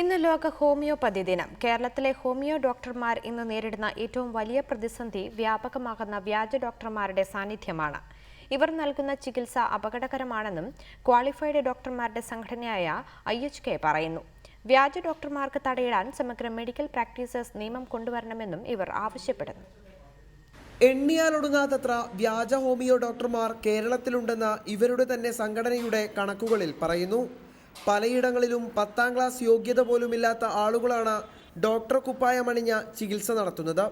ഇന്ന് ലോക ഹോമിയോപ്പതി ദിനം. കേരളത്തിലെ ഹോമിയോ ഡോക്ടർമാർ ഇന്ന് നേരിടുന്ന ഏറ്റവും വലിയ പ്രതിസന്ധി വ്യാപകമാകുന്ന വ്യാജ ഡോക്ടർമാരുടെ സാന്നിധ്യമാണ്. ഇവർ നൽകുന്ന ചികിത്സ അപകടകരമാണെന്നും ക്വാളിഫൈഡ് ഡോക്ടർമാരുടെ സംഘടനയായ IHK പറയുന്നു. വ്യാജ ഡോക്ടർമാർക്ക് തടയിടാൻ സമഗ്ര മെഡിക്കൽ പ്രാക്ടീസസ് നിയമം കൊണ്ടുവരണമെന്നും ഇവർ ആവശ്യപ്പെടുന്നു. എണ്ണിയാലൊടുങ്ങാത്തത്ര വ്യാജ ഹോമിയോ ഡോക്ടർമാർ കേരളത്തിലുണ്ടെന്ന ഇവരുടെ തന്നെ സംഘടനയുടെ കണക്കുകളിൽ പറയുന്നു. പലയിടങ്ങളിലും 10ാം ക്ലാസ് യോഗ്യത പോലുമില്ലാത്ത ആളുകളാണ് ഡോക്ടർ കുപ്പായമണിഞ്ഞ ചികിത്സ നടത്തുന്നത്.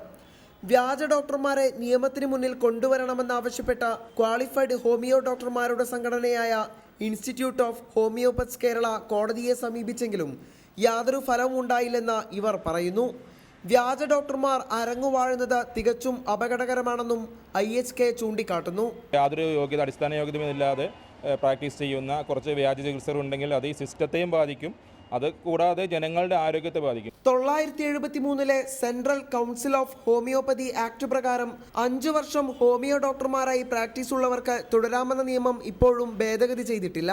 വ്യാജ ഡോക്ടർമാരെ നിയമത്തിന് മുന്നിൽ കൊണ്ടുവരണമെന്നാവശ്യപ്പെട്ട ക്വാളിഫൈഡ് ഹോമിയോ ഡോക്ടർമാരുടെ സംഘടനയായ ഇൻസ്റ്റിറ്റ്യൂട്ട് ഓഫ് ഹോമിയോപത്സ് കേരള കോടതിയെ സമീപിച്ചെങ്കിലും യാതൊരു ഫലവും ഉണ്ടായില്ലെന്ന് ഇവർ പറയുന്നു. വ്യാജ ഡോക്ടർമാർ അരങ്ങുവാഴുന്നത് തികച്ചും അപകടകരമാണെന്നും IHK ചൂണ്ടിക്കാട്ടുന്നു. യാതൊരു അടിസ്ഥാന യോഗ്യതയുമില്ലാതെ പ്രാക്ടീസ് ചെയ്യുന്ന കുറച്ച് വ്യാജ ചികിത്സകർ ഉണ്ടെങ്കിൽ അത് ഈ സിസ്റ്റത്തെയും ബാധിക്കും, അത് കൂടാതെ ജനങ്ങളുടെ ആരോഗ്യത്തെ ബാധിക്കും. 973 central council of homoeopathy act പ്രകാരം 5 വർഷം ഹോമിയോ ഡോക്ടർമാരായി പ്രാക്ടീസ് ഉള്ളവർക്ക് തുടരാമെന്ന നിയമം ഇപ്പോഴും ഭേദഗതി ചെയ്തിട്ടില്ല.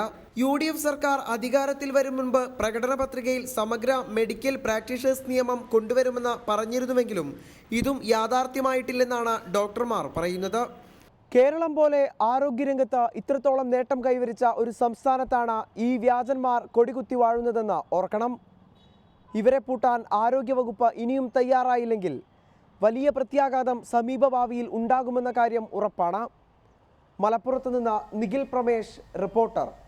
UDF സർക്കാർ അധികാരത്തിൽ വരും മുൻപ് പ്രകടന പത്രികയിൽ സമഗ്ര മെഡിക്കൽ പ്രാക്ടീഷേഴ്സ് നിയമം കൊണ്ടുവരുമെന്ന് പറഞ്ഞിരുന്നുവെങ്കിലും ഇതും യാഥാർത്ഥ്യമായിട്ടില്ലെന്നാണ് ഡോക്ടർമാർ പറയുന്നത്. കേരളം പോലെ ആരോഗ്യരംഗത്ത് ഇത്രത്തോളം നേട്ടം കൈവരിച്ച ഒരു സംസ്ഥാനത്താണ് ഈ വ്യാജന്മാർ കൊടികുത്തി വാഴുന്നതെന്ന് ഓർക്കണം. ഇവരെ പൂട്ടാൻ ആരോഗ്യവകുപ്പ് ഇനിയും തയ്യാറായില്ലെങ്കിൽ വലിയ പ്രത്യാഘാതം സമീപഭാവിയിൽ ഉണ്ടാകുമെന്ന കാര്യം ഉറപ്പാണ്. മലപ്പുറത്ത് നിന്ന് നിഖിൽ പ്രമേഷ്, റിപ്പോർട്ടർ.